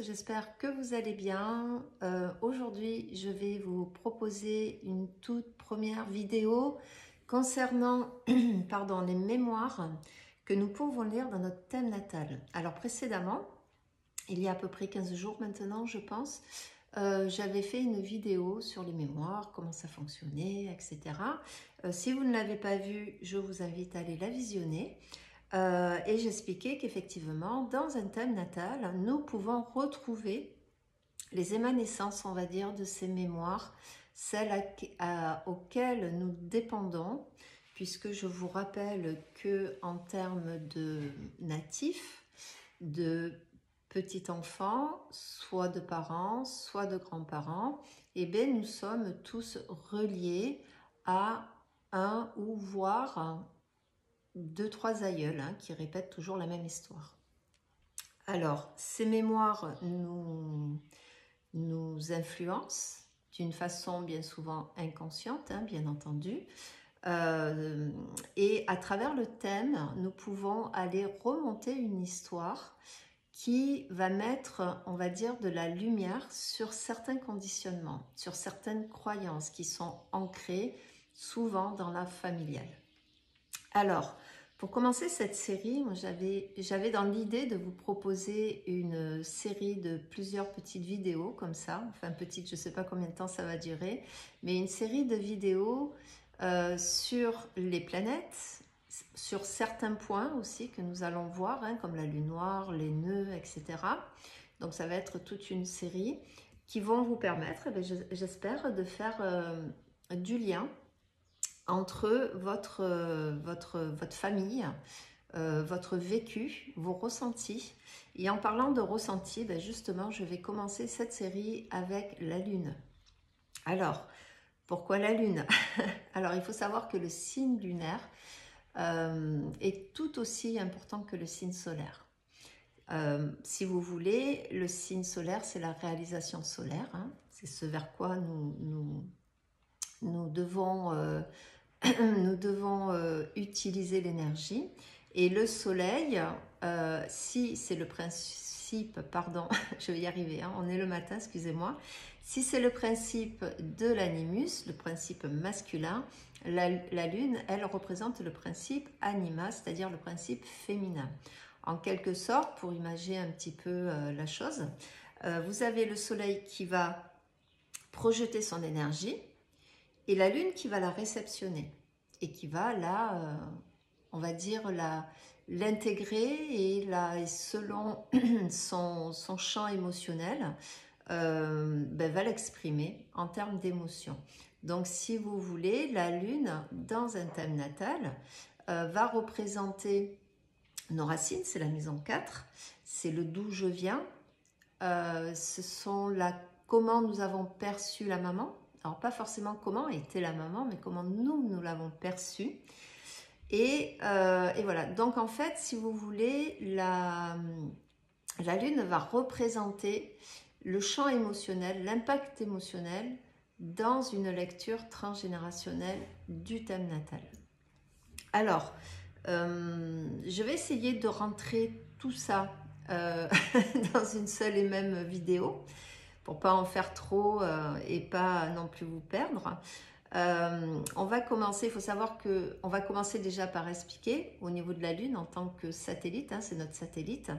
j'espère que vous allez bien. Aujourd'hui, je vais vous proposer une toute première vidéo concernant pardon, les mémoires que nous pouvons lire dans notre thème natal. Alors précédemment, il y a à peu près 15 jours maintenant, je pense, j'avais fait une vidéo sur les mémoires, comment ça fonctionnait, etc. Si vous ne l'avez pas vue, je vous invite à aller la visionner. Et j'expliquais qu'effectivement, dans un thème natal, nous pouvons retrouver les émanescences, on va dire, de ces mémoires, celles auxquelles nous dépendons, puisque je vous rappelle que en termes de natifs, de petits enfants, soit de parents, soit de grands-parents, eh bien, nous sommes tous reliés à un ou voire deux, trois aïeuls qui répètent toujours la même histoire. Alors, ces mémoires nous influencent d'une façon bien souvent inconsciente, bien entendu. Et à travers le thème, nous pouvons aller remonter une histoire qui va mettre, on va dire, de la lumière sur certains conditionnements, sur certaines croyances qui sont ancrées souvent dans la familiale. Alors, pour commencer cette série, j'avais dans l'idée de vous proposer une série de plusieurs petites vidéos comme ça, enfin petite, je ne sais pas combien de temps ça va durer, mais une série de vidéos sur les planètes, sur certains points aussi que nous allons voir, comme la lune noire, les nœuds, etc. Donc ça va être toute une série qui vont vous permettre, j'espère, de faire du lien entre votre famille, votre vécu, vos ressentis. Et en parlant de ressentis, justement, je vais commencer cette série avec la Lune. Alors, pourquoi la Lune? Alors, il faut savoir que le signe lunaire est tout aussi important que le signe solaire. Si vous voulez, le signe solaire, c'est la réalisation solaire. C'est ce vers quoi nous devons... nous devons utiliser l'énergie. Et le soleil, si c'est le principe, pardon, je vais y arriver, on est le matin, excusez-moi. Si c'est le principe de l'animus, le principe masculin, la lune, elle représente le principe anima, c'est-à-dire le principe féminin. En quelque sorte, pour imaginer un petit peu la chose, vous avez le soleil qui va projeter son énergie, et la lune qui va la réceptionner et qui va on va dire, l'intégrer et selon son champ émotionnel, va l'exprimer en termes d'émotion. Donc, si vous voulez, la lune, dans un thème natal, va représenter nos racines, c'est la maison 4, c'est le d'où je viens, ce sont comment nous avons perçu la maman. Alors, pas forcément comment était la maman, mais comment nous l'avons perçue. Et voilà. Donc, en fait, si vous voulez, la Lune va représenter le champ émotionnel, l'impact émotionnel dans une lecture transgénérationnelle du thème natal. Alors, je vais essayer de rentrer tout ça dans une seule et même vidéo, pour pas en faire trop et pas non plus vous perdre. On va commencer, il faut savoir qu'on va commencer déjà par expliquer au niveau de la Lune en tant que satellite, c'est notre satellite.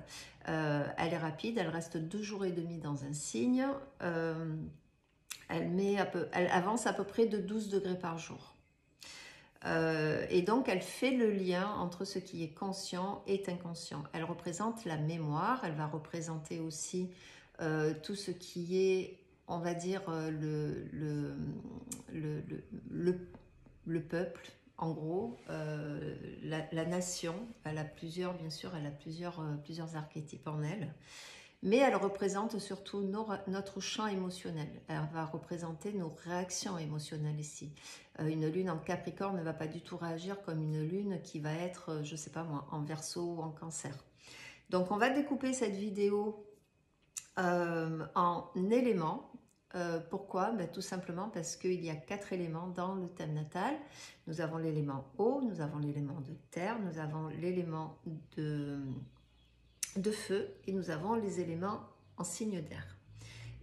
Elle est rapide, elle reste 2 jours et demi dans un signe. Elle avance à peu près de 12 degrés par jour. Et donc, elle fait le lien entre ce qui est conscient et inconscient. Elle représente la mémoire, elle va représenter aussi tout ce qui est, on va dire, le peuple, en gros, la nation. Elle a plusieurs, bien sûr, elle a plusieurs archétypes en elle. Mais elle représente surtout notre champ émotionnel. Elle va représenter nos réactions émotionnelles ici. Une lune en Capricorne ne va pas du tout réagir comme une lune qui va être, je ne sais pas moi, en Verseau ou en Cancer. Donc on va découper cette vidéo en éléments. Pourquoi? Tout simplement parce qu'il y a 4 éléments dans le thème natal. Nous avons l'élément eau, nous avons l'élément de terre, nous avons l'élément de feu et nous avons les éléments en signe d'air.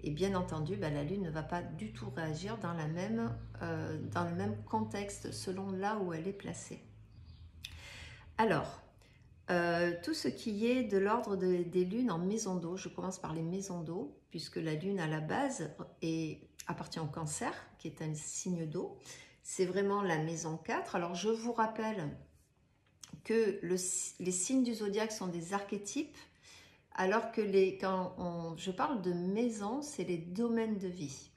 Et bien entendu, la Lune ne va pas du tout réagir dans le même contexte selon là où elle est placée. Alors, tout ce qui est de l'ordre des lunes en maison d'eau, je commence par les maisons d'eau, puisque la Lune à la base appartient au Cancer, qui est un signe d'eau. C'est vraiment la maison 4. Alors, je vous rappelle que les signes du zodiaque sont des archétypes, alors que quand je parle de maison, c'est les domaines de vie.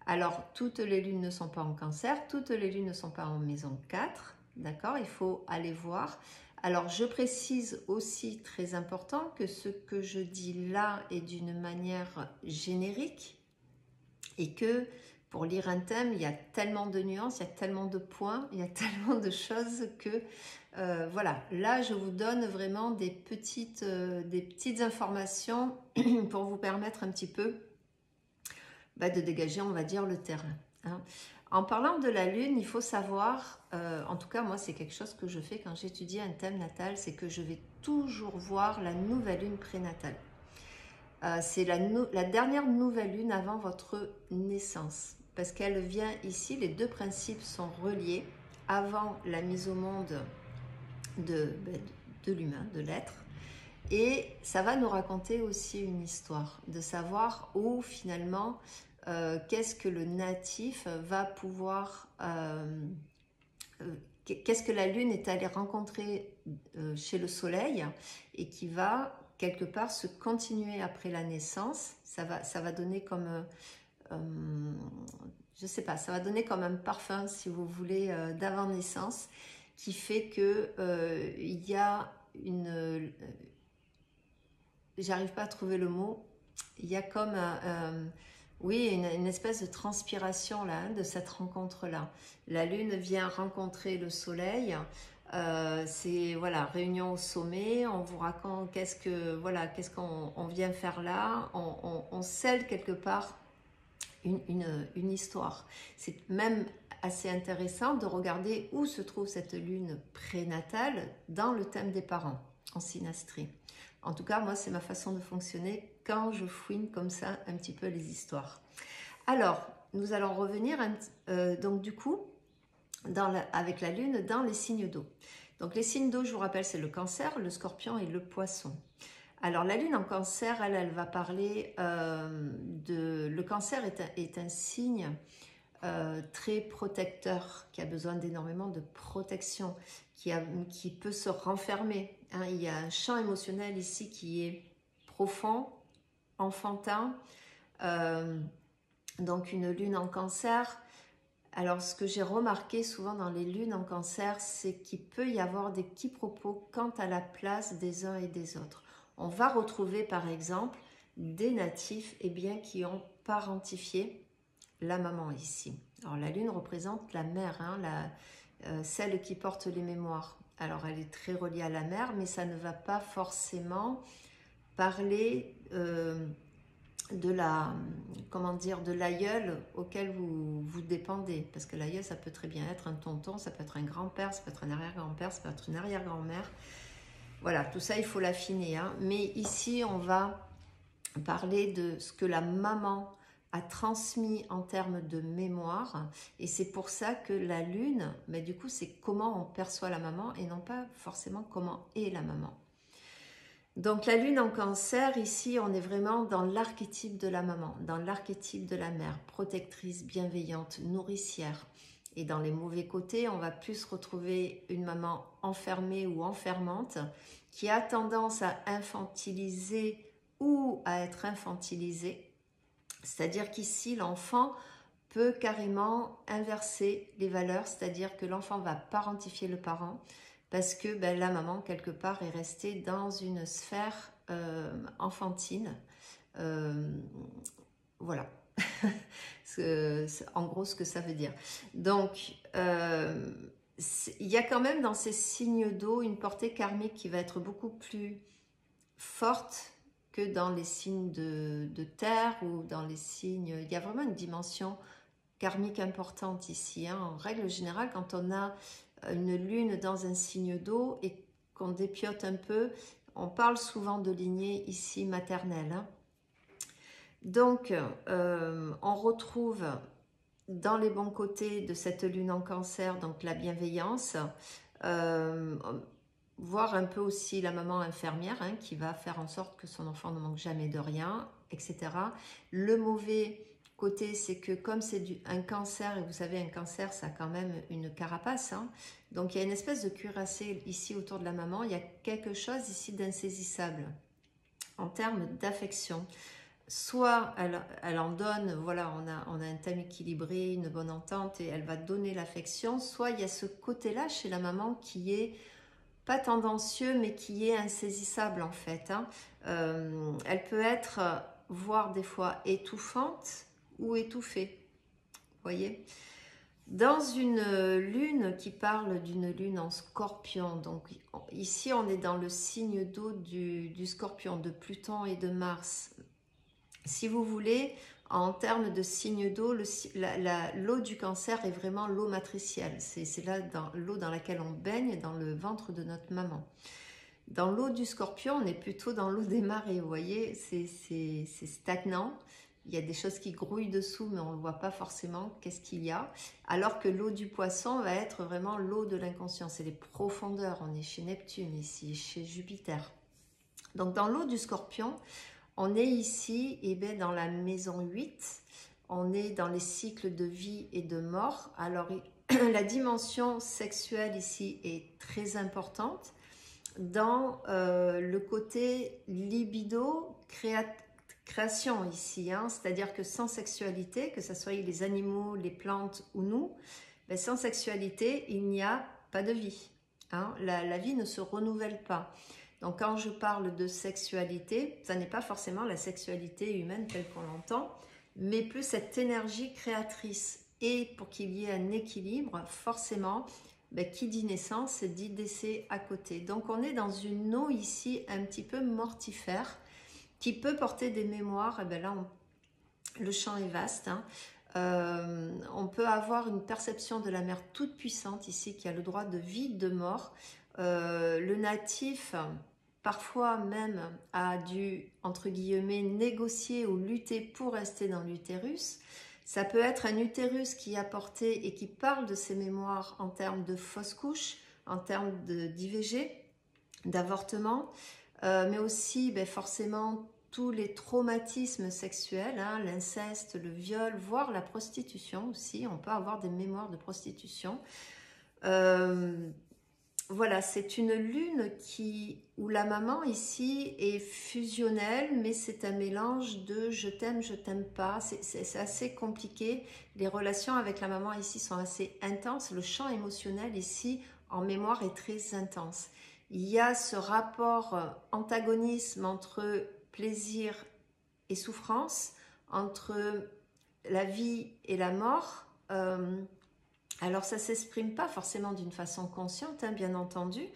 Alors, toutes les lunes ne sont pas en Cancer, toutes les lunes ne sont pas en maison 4, d'accord? Il faut aller voir. Alors, je précise aussi, très important, que ce que je dis là est d'une manière générique et que pour lire un thème, il y a tellement de nuances, il y a tellement de points, il y a tellement de choses que voilà. Là, je vous donne vraiment des petites informations pour vous permettre un petit peu de dégager, on va dire, le terrain. Hein. En parlant de la Lune, il faut savoir, en tout cas moi c'est quelque chose que je fais quand j'étudie un thème natal, c'est que je vais toujours voir la nouvelle Lune prénatale. C'est la dernière nouvelle Lune avant votre naissance, parce qu'elle vient ici, les deux principes sont reliés, avant la mise au monde de l'humain, de l'être, et ça va nous raconter aussi une histoire, de savoir où finalement, qu'est-ce que le natif va pouvoir, qu'est-ce que la Lune est allée rencontrer chez le Soleil et qui va quelque part se continuer après la naissance. Ça va donner comme, je sais pas, ça va donner comme un parfum, si vous voulez, d'avant-naissance, qui fait que il y a une j'arrive pas à trouver le mot, il y a comme oui, une espèce de transpiration là, de cette rencontre-là. La Lune vient rencontrer le Soleil, c'est voilà, réunion au sommet, on vous raconte qu'est-ce qu'on vient faire là, on scelle quelque part une histoire. C'est même assez intéressant de regarder où se trouve cette Lune prénatale dans le thème des parents, en synastrie. En tout cas, moi, c'est ma façon de fonctionner quand je fouine comme ça un petit peu les histoires. Alors, nous allons revenir donc du coup avec la Lune dans les signes d'eau. Donc les signes d'eau, je vous rappelle, c'est le Cancer, le Scorpion et le Poisson. Alors la Lune en Cancer, elle va parler le Cancer est un signe très protecteur, qui a besoin d'énormément de protection, qui peut se renfermer. Hein. Il y a un champ émotionnel ici qui est profond, enfantin. Donc une Lune en Cancer. Alors ce que j'ai remarqué souvent dans les lunes en Cancer, c'est qu'il peut y avoir des quiproquos quant à la place des uns et des autres. On va retrouver par exemple des natifs qui ont parentifié la maman ici. Alors la Lune représente la mère, hein, celle qui porte les mémoires. Alors elle est très reliée à la mère, mais ça ne va pas forcément parler de l'aïeul auquel vous dépendez. Parce que l'aïeul, ça peut très bien être un tonton, ça peut être un grand-père, ça peut être un arrière-grand-père, ça peut être une arrière-grand-mère. Voilà, tout ça, il faut l'affiner. Hein. Mais ici, on va parler de ce que la maman a transmis en termes de mémoire, et c'est pour ça que la Lune, du coup, c'est comment on perçoit la maman et non pas forcément comment est la maman. Donc la Lune en Cancer, ici, on est vraiment dans l'archétype de la maman, dans l'archétype de la mère, protectrice, bienveillante, nourricière. Et dans les mauvais côtés, on va plus retrouver une maman enfermée ou enfermante, qui a tendance à infantiliser ou à être infantilisée. C'est-à-dire qu'ici, l'enfant peut carrément inverser les valeurs, c'est-à-dire que l'enfant va parentifier le parent parce que la maman, quelque part, est restée dans une sphère enfantine. Voilà, en gros ce que ça veut dire. Donc, il y a quand même dans ces signes d'eau une portée karmique qui va être beaucoup plus forte que dans les signes de terre ou dans les signes... Il y a vraiment une dimension karmique importante ici. Hein. En règle générale, quand on a une lune dans un signe d'eau et qu'on dépiote un peu, on parle souvent de lignée ici maternelle. Hein. Donc, on retrouve dans les bons côtés de cette lune en cancer, donc la bienveillance, euh, voir un peu aussi la maman infirmière hein, qui va faire en sorte que son enfant ne manque jamais de rien, etc. Le mauvais côté, c'est que comme c'est un cancer, et vous savez, un cancer, ça a quand même une carapace, hein, donc il y a une espèce de cuirassé ici autour de la maman, il y a quelque chose ici d'insaisissable en termes d'affection. Soit elle en donne, voilà, on a un thème équilibré, une bonne entente et elle va donner l'affection, soit il y a ce côté-là chez la maman qui est pas tendancieux mais qui est insaisissable en fait. Hein. Elle peut être, voire des fois étouffante ou étouffée, vous voyez. Dans une lune qui parle d'une lune en scorpion, donc ici on est dans le signe d'eau du scorpion, de Pluton et de Mars. Si vous voulez, en termes de signe d'eau, l'eau du cancer est vraiment l'eau matricielle. C'est là l'eau dans laquelle on baigne, dans le ventre de notre maman. Dans l'eau du scorpion, on est plutôt dans l'eau des marées, vous voyez, c'est stagnant. Il y a des choses qui grouillent dessous, mais on ne voit pas forcément qu'est-ce qu'il y a. Alors que l'eau du poisson va être vraiment l'eau de l'inconscient. C'est les profondeurs. On est chez Neptune ici, chez Jupiter. Donc dans l'eau du scorpion, on est ici eh bien, dans la maison 8, on est dans les cycles de vie et de mort. Alors la dimension sexuelle ici est très importante dans le côté libido, création ici. Hein, c'est-à-dire que sans sexualité, que ce soit les animaux, les plantes ou nous, ben, sans sexualité, il n'y a pas de vie. Hein, la vie ne se renouvelle pas. Donc quand je parle de sexualité, ça n'est pas forcément la sexualité humaine telle qu'on l'entend, mais plus cette énergie créatrice. Et pour qu'il y ait un équilibre, forcément, ben, qui dit naissance dit décès à côté. Donc on est dans une eau ici un petit peu mortifère, qui peut porter des mémoires. Et ben là, le champ est vaste. Hein. On peut avoir une perception de la mère toute puissante ici, qui a le droit de vie, de mort. Le natif parfois même a dû, entre guillemets, négocier ou lutter pour rester dans l'utérus. Ça peut être un utérus qui a porté et qui parle de ses mémoires en termes de fausse couche, en termes d'IVG, d'avortement, mais aussi ben, forcément tous les traumatismes sexuels, hein, l'inceste, le viol, voire la prostitution aussi. On peut avoir des mémoires de prostitution. Voilà, c'est une lune où la maman ici est fusionnelle, mais c'est un mélange de je t'aime pas. C'est assez compliqué. Les relations avec la maman ici sont assez intenses. Le champ émotionnel ici en mémoire est très intense. Il y a ce rapport antagonisme entre plaisir et souffrance, entre la vie et la mort. Alors ça ne s'exprime pas forcément d'une façon consciente, hein, bien entendu,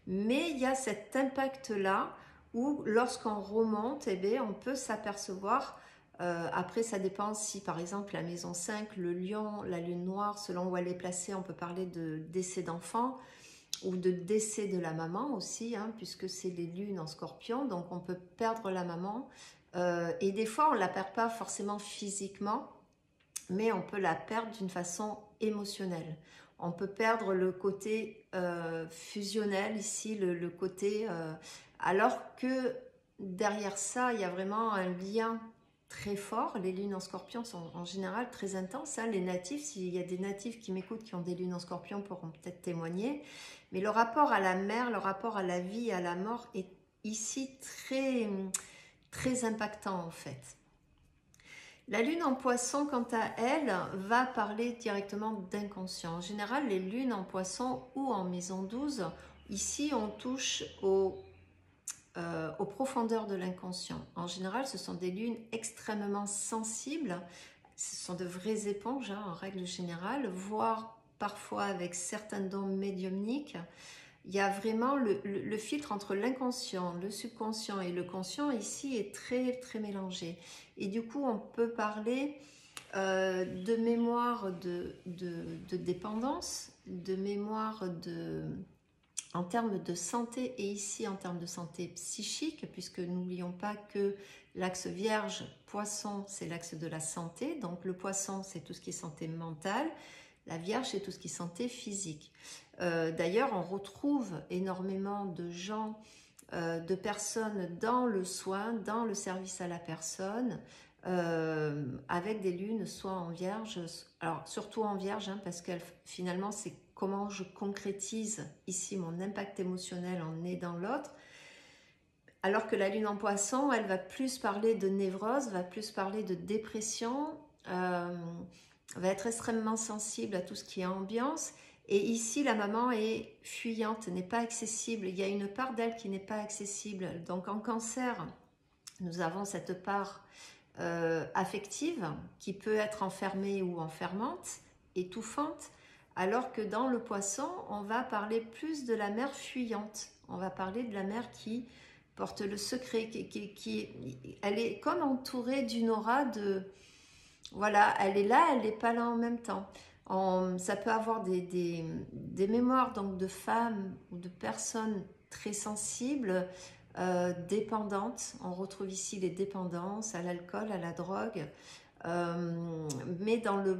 mais il y a cet impact-là où lorsqu'on remonte, eh bien, on peut s'apercevoir, après ça dépend si par exemple la maison 5, le lion, la lune noire, selon où elle est placée, on peut parler de décès d'enfant ou de décès de la maman aussi, hein, puisque c'est les lunes en scorpion, donc on peut perdre la maman, et des fois on ne la perd pas forcément physiquement, mais on peut la perdre d'une façon émotionnelle. On peut perdre le côté fusionnel ici, le côté... alors que derrière ça, il y a vraiment un lien très fort. Les lunes en scorpion sont en général très intenses. Hein. Les natifs, s'il y a des natifs qui m'écoutent qui ont des lunes en scorpion pourront peut-être témoigner. Mais le rapport à la mère, le rapport à la vie, à la mort est ici très, très impactant en fait. La lune en poisson, quant à elle, va parler directement d'inconscient. En général, les lunes en poisson ou en maison 12, ici on touche aux profondeurs de l'inconscient. En général, ce sont des lunes extrêmement sensibles. Ce sont de vraies éponges, hein, en règle générale, voire parfois avec certains dons médiumniques. Il y a vraiment le filtre entre l'inconscient, le subconscient et le conscient ici est très très mélangé. Et du coup, on peut parler de mémoire de dépendance, de mémoire en termes de santé et ici en termes de santé psychique, puisque n'oublions pas que l'axe Vierge-Poisson, c'est l'axe de la santé. Donc le Poisson, c'est tout ce qui est santé mentale. La Vierge, c'est tout ce qui est santé physique. D'ailleurs, on retrouve énormément de gens, de personnes dans le soin, dans le service à la personne, avec des lunes soit en Vierge, alors surtout en Vierge, hein, parce que finalement, c'est comment je concrétise ici mon impact émotionnel en aidant l'autre. Alors que la lune en Poisson, elle va plus parler de névrose, va plus parler de dépression, va être extrêmement sensible à tout ce qui est ambiance. Et ici, la maman est fuyante, n'est pas accessible. Il y a une part d'elle qui n'est pas accessible. Donc en Cancer, nous avons cette part affective qui peut être enfermée ou enfermante, étouffante. Alors que dans le Poisson, on va parler plus de la mère fuyante. On va parler de la mère qui porte le secret, elle est comme entourée d'une aura de... Voilà, elle est là, elle n'est pas là en même temps. Ça peut avoir des mémoires donc de femmes ou de personnes très sensibles, dépendantes. On retrouve ici les dépendances à l'alcool, à la drogue, mais dans le,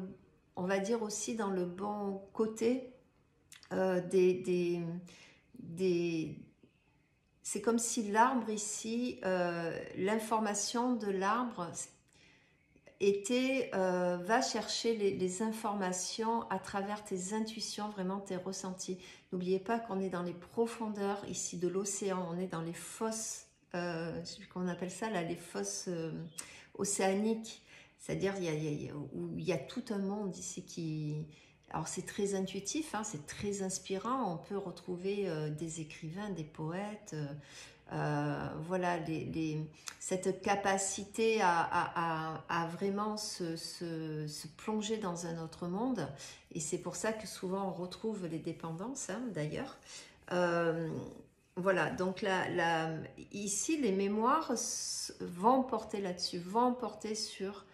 on va dire aussi dans le bon côté c'est comme si l'arbre ici, l'information de l'arbre va chercher les informations à travers tes intuitions, vraiment tes ressentis. N'oubliez pas qu'on est dans les profondeurs ici de l'océan, on est dans les fosses, je sais plus comment on appelle ça là, les fosses océaniques, c'est-à-dire où il y a tout un monde ici qui... Alors c'est très intuitif, hein, c'est très inspirant, on peut retrouver des écrivains, des poètes... voilà, cette capacité à vraiment se plonger dans un autre monde. Et c'est pour ça que souvent on retrouve les dépendances, hein, d'ailleurs. Voilà, donc ici, les mémoires vont porter là-dessus, vont porter sur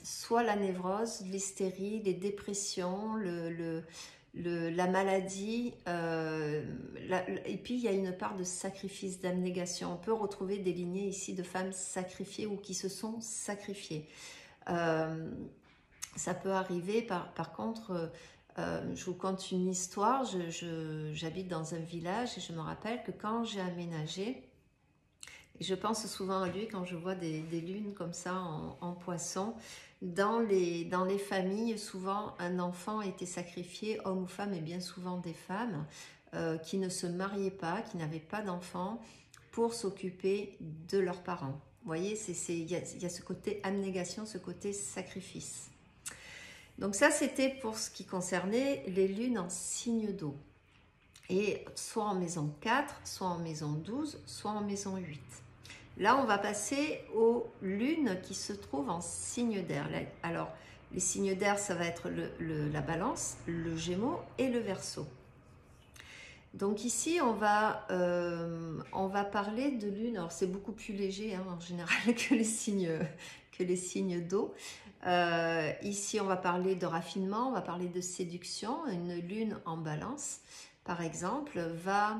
soit la névrose, l'hystérie, les dépressions, la maladie, et puis il y a une part de sacrifice, d'abnégation. On peut retrouver des lignées ici de femmes sacrifiées ou qui se sont sacrifiées. Ça peut arriver, par contre, je vous conte une histoire, j'habite dans un village et je me rappelle que quand j'ai aménagé, et je pense souvent à lui quand je vois des lunes comme ça en Poisson. Dans les familles, souvent un enfant était sacrifié, homme ou femme, et bien souvent des femmes qui ne se mariaient pas, qui n'avaient pas d'enfants, pour s'occuper de leurs parents. Vous voyez, il y a ce côté abnégation, ce côté sacrifice. Donc ça, c'était pour ce qui concernait les lunes en signe d'eau. Et soit en maison 4, soit en maison 12, soit en maison 8. Là, on va passer aux lunes qui se trouvent en signe d'air. Alors, les signes d'air, ça va être la balance, le gémeaux et le verseau. Donc ici, on va parler de lune. Alors, c'est beaucoup plus léger, hein, en général que les signes d'eau. Ici, on va parler de raffinement, on va parler de séduction. Une lune en balance, par exemple, va...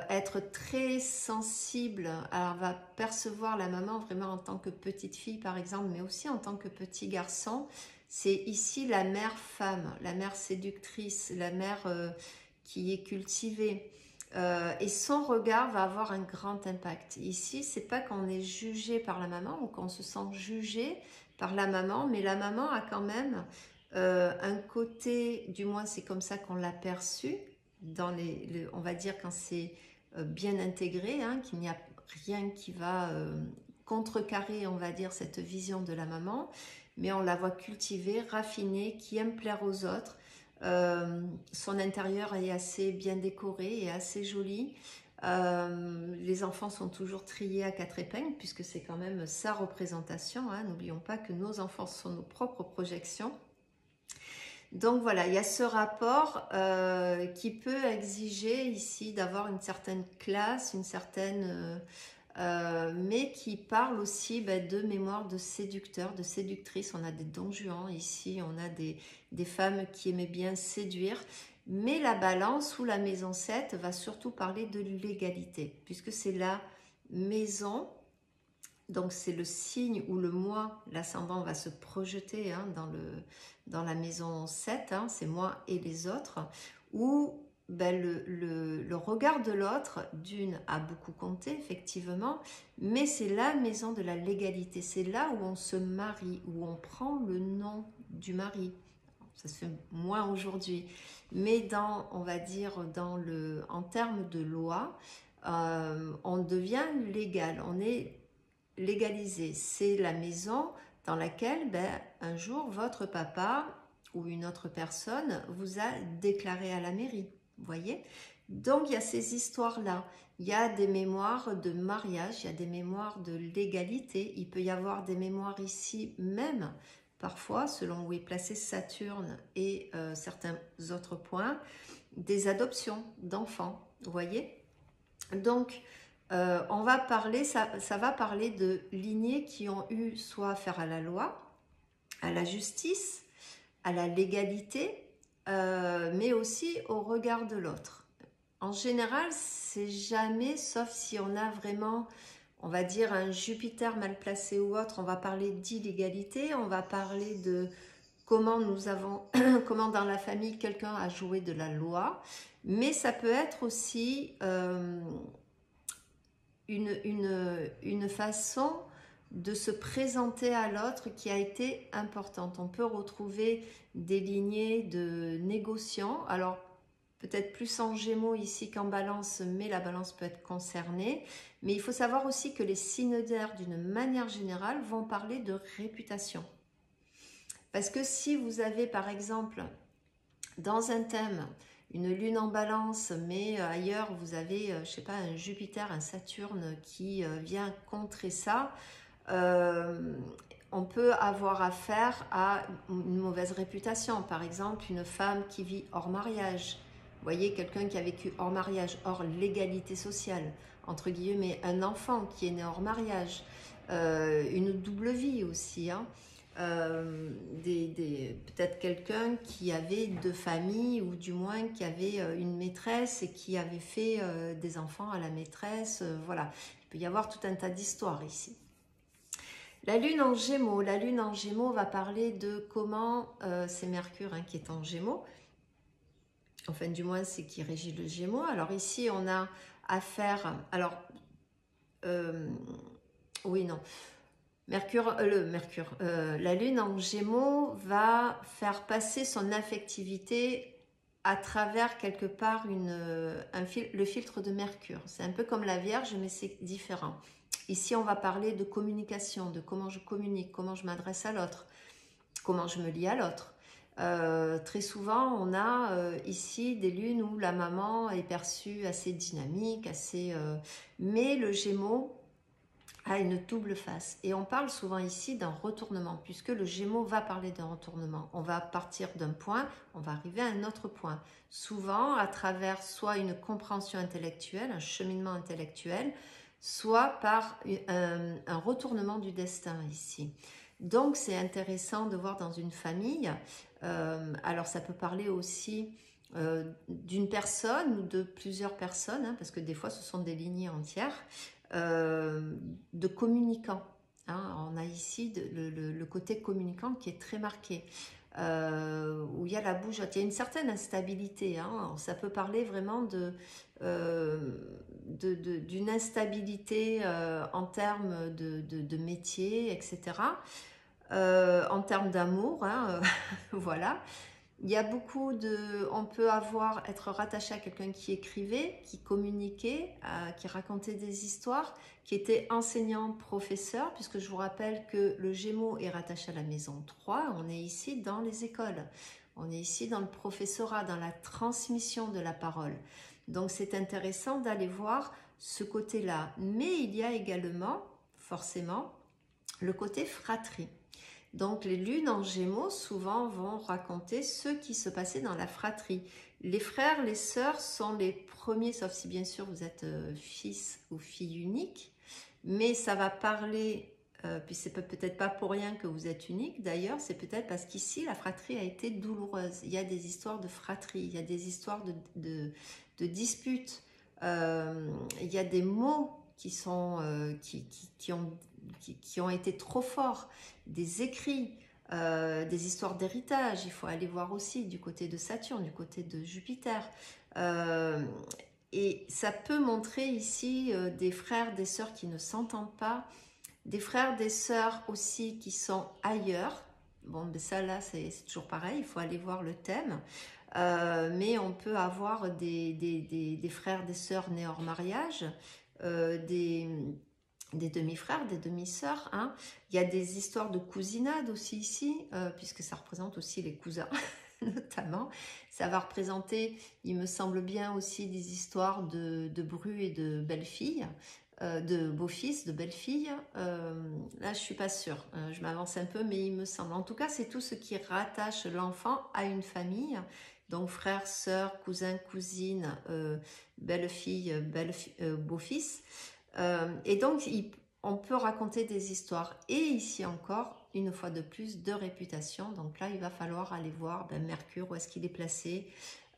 être très sensible, alors va percevoir la maman vraiment en tant que petite fille par exemple, mais aussi en tant que petit garçon. C'est ici la mère femme, la mère séductrice, la mère qui est cultivée, et son regard va avoir un grand impact. Ici, c'est pas qu'on est jugé par la maman ou qu'on se sent jugé par la maman, mais la maman a quand même un côté, du moins c'est comme ça qu'on l'a perçu, on va dire quand c'est bien intégré, hein, qu'il n'y a rien qui va contrecarrer, on va dire, cette vision de la maman, mais on la voit cultivée, raffinée, qui aime plaire aux autres. Son intérieur est assez bien décoré et assez joli. Les enfants sont toujours triés à 4 épingles, puisque c'est quand même sa représentation, hein. N'oublions pas que nos enfants sont nos propres projections. Donc voilà, il y a ce rapport qui peut exiger ici d'avoir une certaine classe, une certaine mais qui parle aussi de mémoire de séducteurs, de séductrices. On a des Don Juan ici, on a des femmes qui aimaient bien séduire. Mais la balance ou la maison 7 va surtout parler de l'égalité, puisque c'est la maison, donc c'est le signe où le moi, l'ascendant va se projeter dans la maison 7, c'est moi et les autres, où le regard de l'autre, d'une, a beaucoup compté, effectivement, mais c'est la maison de la légalité, c'est là où on se marie, où on prend le nom du mari. Ça se fait moins aujourd'hui, mais on va dire, en termes de loi, on devient légal, on est légalisé. C'est la maison dans laquelle, un jour, votre papa ou une autre personne vous a déclaré à la mairie. Vous voyez? Donc, il y a ces histoires-là. Il y a des mémoires de mariage, il y a des mémoires de légalité. Il peut y avoir des mémoires ici même, parfois, selon où est placé Saturne et certains autres points, des adoptions d'enfants. Vous voyez? Donc, on va parler, ça va parler de lignées qui ont eu soit affaire à la loi, à la justice, à la légalité, mais aussi au regard de l'autre. En général, c'est jamais, sauf si on a vraiment, on va dire, un Jupiter mal placé ou autre, on va parler d'illégalité, on va parler de comment comment dans la famille quelqu'un a joué de la loi, mais ça peut être aussi une façon de se présenter à l'autre qui a été importante. On peut retrouver des lignées de négociants, alors peut-être plus en Gémeaux ici qu'en Balance, mais la Balance peut être concernée. Mais il faut savoir aussi que les signes d'air, d'une manière générale, vont parler de réputation. Parce que si vous avez, par exemple, dans un thème, une lune en balance, mais ailleurs vous avez, je sais pas, un Jupiter, un Saturne qui vient contrer ça, on peut avoir affaire à une mauvaise réputation. Par exemple, une femme qui vit hors mariage. Vous voyez, quelqu'un qui a vécu hors mariage, hors légalité sociale, entre guillemets, un enfant qui est né hors mariage, une double vie aussi, peut-être quelqu'un qui avait deux familles ou du moins qui avait une maîtresse et qui avait fait des enfants à la maîtresse, voilà. Il peut y avoir tout un tas d'histoires ici. La lune en Gémeaux va parler de comment, c'est Mercure qui est en Gémeaux, enfin du moins c'est qui régit le Gémeaux. Alors ici on a affaire, alors, oui non, la lune en Gémeaux va faire passer son affectivité à travers quelque part le filtre de Mercure. C'est un peu comme la Vierge, mais c'est différent. Ici, on va parler de communication, de comment je communique, comment je m'adresse à l'autre, comment je me lie à l'autre. Très souvent, on a ici des lunes où la maman est perçue assez dynamique, mais le Gémeaux a une double face. Et on parle souvent ici d'un retournement, puisque le Gémeaux va parler d'un retournement. On va partir d'un point, on va arriver à un autre point. Souvent à travers soit une compréhension intellectuelle, un cheminement intellectuel, soit par un retournement du destin ici. Donc c'est intéressant de voir dans une famille, alors ça peut parler aussi d'une personne ou de plusieurs personnes, parce que des fois ce sont des lignées entières, de communicants. On a ici le côté communicant qui est très marqué, où il y a la bougeotte, il y a une certaine instabilité. Ça peut parler vraiment d'une instabilité en termes de métier, etc. En termes d'amour, voilà. Il y a beaucoup on peut être rattaché à quelqu'un qui écrivait, qui communiquait, qui racontait des histoires, qui était enseignant, professeur, puisque je vous rappelle que le Gémeaux est rattaché à la maison 3, on est ici dans les écoles, on est ici dans le professorat, dans la transmission de la parole. Donc c'est intéressant d'aller voir ce côté-là. Mais il y a également, forcément, le côté fratrie. Donc les lunes en Gémeaux souvent vont raconter ce qui se passait dans la fratrie. Les frères, les sœurs sont les premiers, sauf si bien sûr vous êtes fils ou fille unique, mais ça va parler, puis c'est peut-être pas pour rien que vous êtes unique d'ailleurs, c'est peut-être parce qu'ici la fratrie a été douloureuse. Il y a des histoires de fratrie, il y a des histoires de disputes, il y a des mots qui sont qui ont été trop forts, des écrits, des histoires d'héritage. Il faut aller voir aussi du côté de Saturne, du côté de Jupiter. Et ça peut montrer ici des frères, des sœurs qui ne s'entendent pas, des frères, des sœurs aussi qui sont ailleurs. Bon, ben ça là, c'est toujours pareil, il faut aller voir le thème. Mais on peut avoir des frères, des sœurs nés hors mariage, des demi-frères, des demi-sœurs. Hein. Il y a des histoires de cousinade aussi ici, puisque ça représente aussi les cousins, notamment. Ça va représenter, il me semble bien, aussi des histoires de bru et de belle-fille, de beau-fils, de belle-fille. Là, je suis pas sûre. Je m'avance un peu, mais il me semble. En tout cas, c'est tout ce qui rattache l'enfant à une famille. Donc, frère, sœur, cousin, cousine, belle-fille, beau-fils. Et donc, on peut raconter des histoires. Et ici encore, une fois de plus, de réputation. Donc là, il va falloir aller voir Mercure, où est-ce qu'il est placé,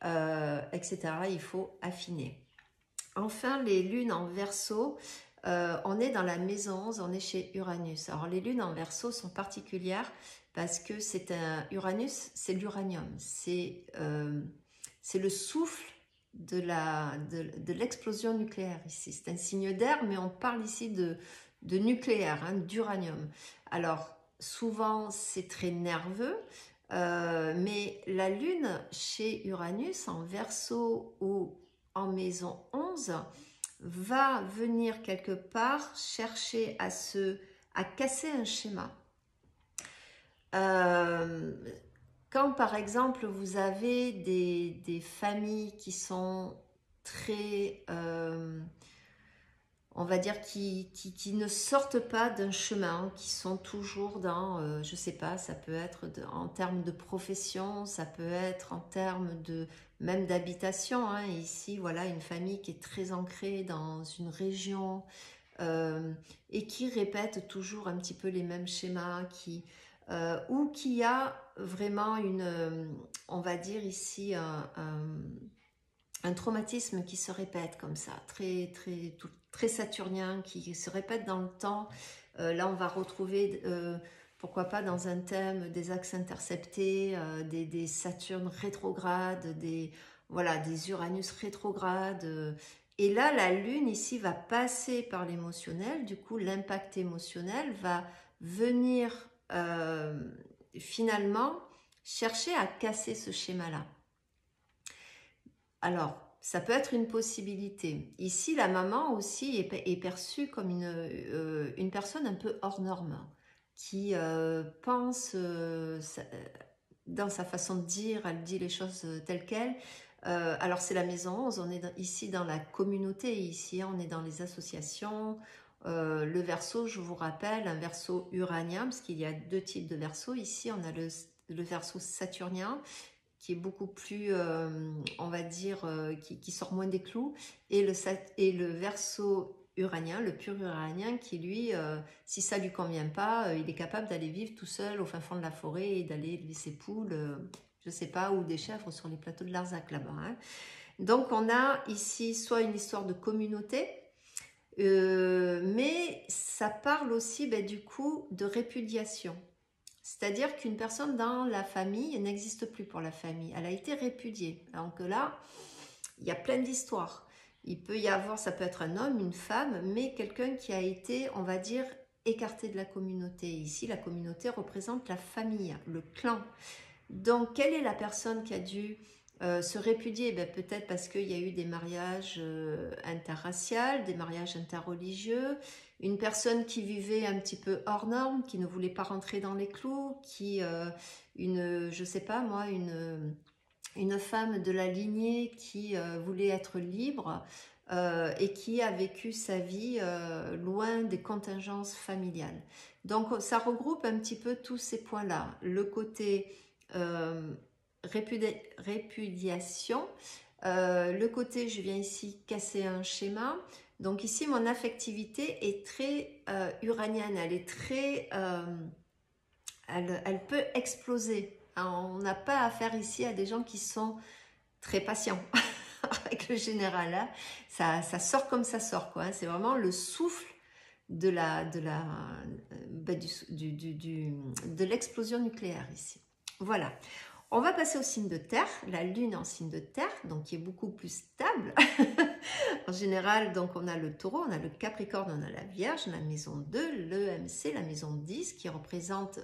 etc. Il faut affiner. Enfin, les lunes en Verseau, on est dans la maison 11, on est chez Uranus. Alors, les lunes en Verseau sont particulières parce que c'est un Uranus, c'est l'uranium, c'est le souffle de l'explosion nucléaire ici. C'est un signe d'air, mais on parle ici de nucléaire, hein, d'uranium. Alors, souvent, c'est très nerveux, mais la lune chez Uranus en Verseau ou en maison 11 va venir quelque part chercher à casser un schéma. Quand par exemple vous avez des familles qui sont très, on va dire, qui ne sortent pas d'un chemin, qui sont toujours dans, je sais pas, ça peut être en termes de profession, ça peut être en termes de même d'habitation. Hein. Ici, voilà, une famille qui est très ancrée dans une région et qui répète toujours un petit peu les mêmes schémas, ou qui a vraiment on va dire ici, un traumatisme qui se répète comme ça, très saturnien, qui se répète dans le temps. Là, on va retrouver, pourquoi pas dans un thème, des axes interceptés, des Saturnes rétrogrades, voilà, des Uranus rétrogrades. Et là, la Lune ici va passer par l'émotionnel. Du coup, l'impact émotionnel va venir finalement chercher à casser ce schéma-là. Alors, ça peut être une possibilité. Ici, la maman aussi est perçue comme une personne un peu hors norme, qui pense, dans sa façon de dire, elle dit les choses telles quelles. Alors, c'est la maison 11, on est ici dans la communauté, ici on est dans les associations. Le Verseau, je vous rappelle, un Verseau uranien, parce qu'il y a deux types de Verseau. Ici, on a le Verseau saturnien, qui est beaucoup plus, on va dire, qui sort moins des clous, et le Verseau uranien, le pur uranien, qui lui, si ça lui convient pas, il est capable d'aller vivre tout seul au fin fond de la forêt et d'aller élever ses poules, je sais pas, ou des chèvres sur les plateaux de Larzac là-bas. Hein. Donc on a ici soit une histoire de communauté, mais ça parle aussi du coup de répudiation. C'est-à-dire qu'une personne dans la famille n'existe plus pour la famille. Elle a été répudiée. Donc là, il y a plein d'histoires. Il peut y avoir, ça peut être un homme, une femme, mais quelqu'un qui a été, on va dire, écarté de la communauté. Ici, la communauté représente la famille, le clan. Donc, quelle est la personne qui a dû se répudier? Peut-être parce qu'il y a eu des mariages interraciaux, des mariages interreligieux, une personne qui vivait un petit peu hors norme, qui ne voulait pas rentrer dans les clous, je sais pas moi, une femme de la lignée qui voulait être libre et qui a vécu sa vie loin des contingences familiales. Donc ça regroupe un petit peu tous ces points-là. Le côté répudiation, le côté je viens ici casser un schéma, Donc ici, mon affectivité est très uranienne, elle est très... elle peut exploser. On n'a pas affaire ici à des gens qui sont très patients. Avec le général, hein. Ça sort comme ça sort, quoi, hein. C'est vraiment le souffle de de l'explosion nucléaire ici. Voilà. On va passer au signe de terre, la lune en signe de terre, donc qui est beaucoup plus stable. En général, donc on a le taureau, on a le capricorne, on a la vierge, la maison 2, l'EMC, la maison 10, qui représente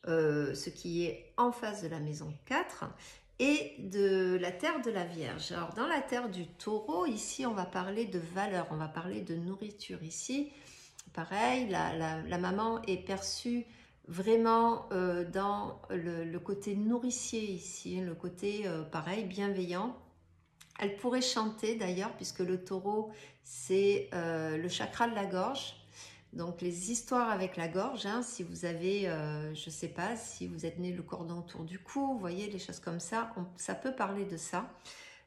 ce qui est en face de la maison 4, et de la terre de la vierge. Alors dans la terre du taureau, ici on va parler de valeur, on va parler de nourriture. Ici, pareil, la maman est perçue vraiment dans le côté nourricier ici, le côté pareil, bienveillant. Elle pourrait chanter d'ailleurs, puisque le taureau, c'est le chakra de la gorge. Donc les histoires avec la gorge, hein, si vous avez, je ne sais pas, si vous êtes né le cordon autour du cou, vous voyez, les choses comme ça, ça peut parler de ça.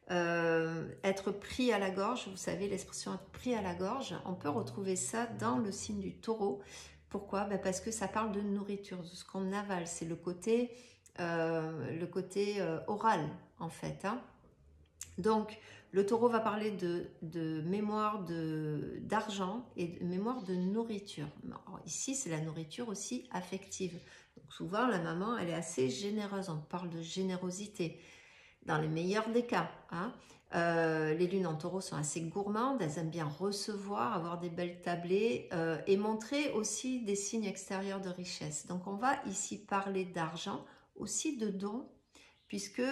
Être pris à la gorge, vous savez l'expression être pris à la gorge, on peut retrouver ça dans le signe du taureau. Pourquoi? Ben parce que ça parle de nourriture, de ce qu'on avale, c'est le côté oral en fait, hein. Donc, le taureau va parler de mémoire d'argent et de mémoire de nourriture. Alors, ici, c'est la nourriture aussi affective. Donc, souvent, la maman, elle est assez généreuse. On parle de générosité dans les meilleurs des cas, hein. Les lunes en taureau sont assez gourmandes. Elles aiment bien recevoir, avoir des belles tablées et montrer aussi des signes extérieurs de richesse. Donc, on va ici parler d'argent, aussi de dons, puisque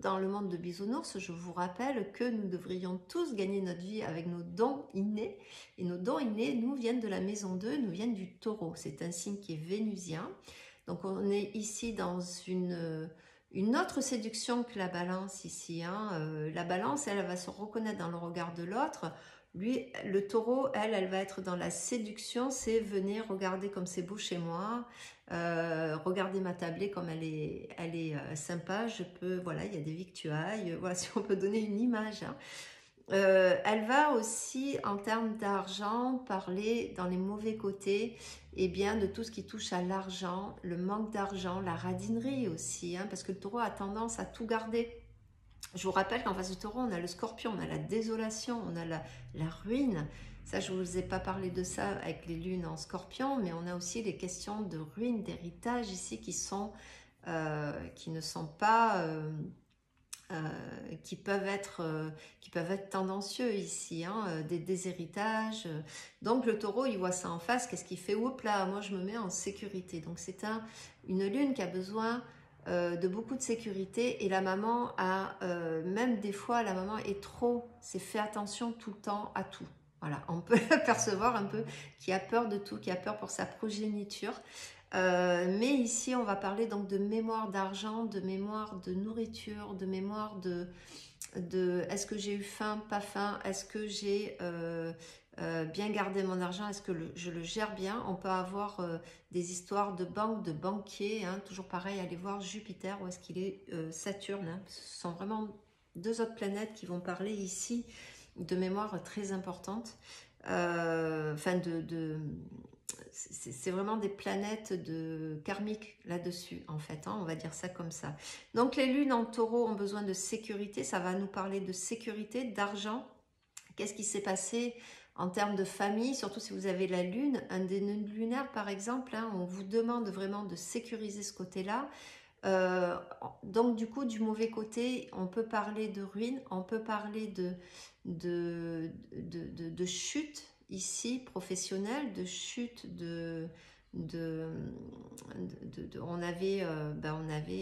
dans le monde de Bisounours, je vous rappelle que nous devrions tous gagner notre vie avec nos dons innés. Et nos dons innés, nous, viennent de la maison 2, nous viennent du taureau. C'est un signe qui est vénusien. Donc on est ici dans une autre séduction que la balance ici, hein. La balance, elle va se reconnaître dans le regard de l'autre. Lui, le taureau, elle va être dans la séduction, c'est venir regarder comme c'est beau chez moi, regardez ma tablée comme elle est sympa, je peux, voilà, il y a des victuailles, voilà, si on peut donner une image, hein. Elle va aussi, en termes d'argent, parler dans les mauvais côtés, et bien de tout ce qui touche à l'argent, le manque d'argent, la radinerie aussi, hein, parce que le taureau a tendance à tout garder. Je vous rappelle qu'en face du taureau, on a le scorpion, on a la désolation, on a la ruine. Ça, je ne vous ai pas parlé de ça avec les lunes en scorpion, mais on a aussi les questions de ruine, d'héritage ici qui ne sont pas... qui peuvent être tendancieux ici, hein, des déshéritages. Donc le taureau, il voit ça en face, qu'est-ce qu'il fait? Oups là, moi je me mets en sécurité. Donc c'est une lune qui a besoin de beaucoup de sécurité, et la maman a, même des fois, la maman est trop, c'est fait attention tout le temps à tout. Voilà, on peut percevoir un peu qui a peur de tout, qui a peur pour sa progéniture. Mais ici, on va parler donc de mémoire d'argent, de mémoire de nourriture, de mémoire de est-ce que j'ai eu faim, pas faim, est-ce que j'ai bien gardé mon argent, est-ce que je le gère bien. On peut avoir des histoires de banque, de banquiers, hein, toujours pareil, allez voir Jupiter, où est-ce qu'il est, Saturne, hein. Ce sont vraiment deux autres planètes qui vont parler ici de mémoire très importante, enfin c'est vraiment des planètes karmiques là-dessus, en fait, hein, on va dire ça comme ça. Donc les lunes en taureau ont besoin de sécurité, ça va nous parler de sécurité, d'argent. Qu'est-ce qui s'est passé en termes de famille, surtout si vous avez la lune, un des nœuds lunaires par exemple, hein, on vous demande vraiment de sécuriser ce côté-là. Donc du coup, du mauvais côté, on peut parler de ruine, on peut parler de chute ici, professionnelle, de chute on avait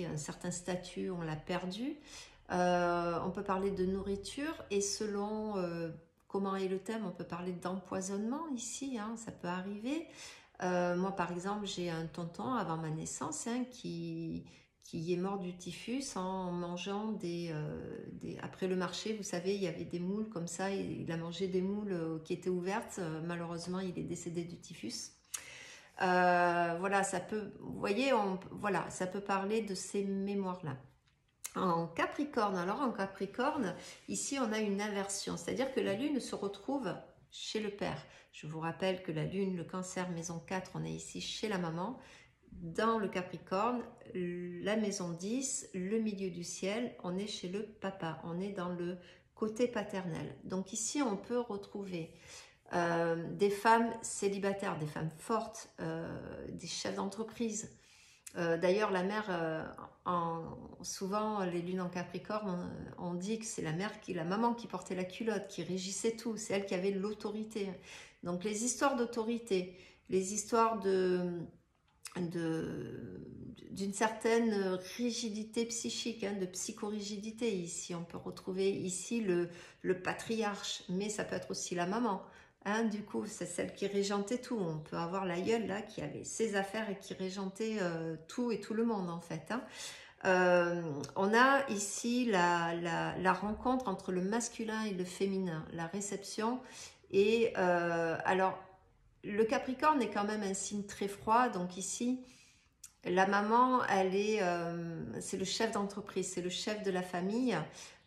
un certain statut, on l'a perdu. On peut parler de nourriture, et selon comment est le thème, on peut parler d'empoisonnement ici, hein, ça peut arriver. Moi par exemple, j'ai un tonton avant ma naissance, hein, qui est mort du typhus en mangeant après le marché, vous savez, il y avait des moules comme ça, il a mangé des moules qui étaient ouvertes, malheureusement il est décédé du typhus. Voilà, ça peut, vous voyez, voilà, ça peut parler de ces mémoires-là. En Capricorne, alors en Capricorne, ici on a une inversion, c'est-à-dire que la Lune se retrouve chez le père. Je vous rappelle que la lune, le cancer, maison 4, on est ici chez la maman. Dans le Capricorne, la maison 10, le milieu du ciel, on est chez le papa, on est dans le côté paternel. Donc ici, on peut retrouver des femmes célibataires, des femmes fortes, des chefs d'entreprise. D'ailleurs, la mère, souvent les lunes en Capricorne, on dit que c'est la maman qui portait la culotte, qui régissait tout, c'est elle qui avait l'autorité. Donc les histoires d'autorité, les histoires d'une certaine rigidité psychique, de psychorigidité ici. On peut retrouver ici le patriarche, mais ça peut être aussi la maman. Du coup, c'est celle qui régentait tout. On peut avoir l'aïeul là qui avait ses affaires et qui régentait tout et tout le monde en fait. On a ici la rencontre entre le masculin et le féminin, la réception. Et alors, le Capricorne est quand même un signe très froid, donc ici, la maman, c'est le chef d'entreprise, c'est le chef de la famille.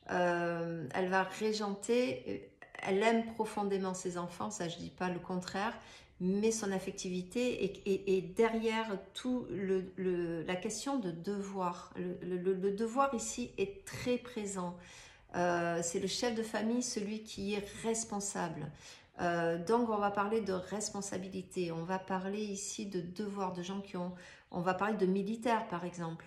Elle va régenter, elle aime profondément ses enfants, ça je dis pas le contraire, mais son affectivité est derrière tout la question de devoir. Le devoir ici est très présent. C'est le chef de famille, celui qui est responsable. Donc on va parler de responsabilité, on va parler ici de devoir, de gens on va parler de militaires par exemple.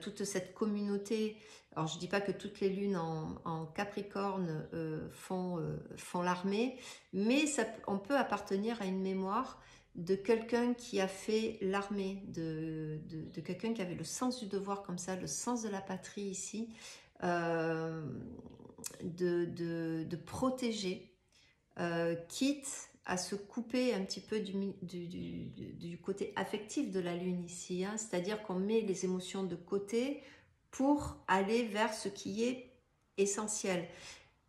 Toute cette communauté, alors je ne dis pas que toutes les lunes en Capricorne font l'armée, mais on peut appartenir à une mémoire de quelqu'un qui a fait l'armée, de quelqu'un qui avait le sens du devoir comme ça, le sens de la patrie ici, de protéger, quitte à se couper un petit peu du côté affectif de la lune ici, c'est-à-dire qu'on met les émotions de côté pour aller vers ce qui est essentiel.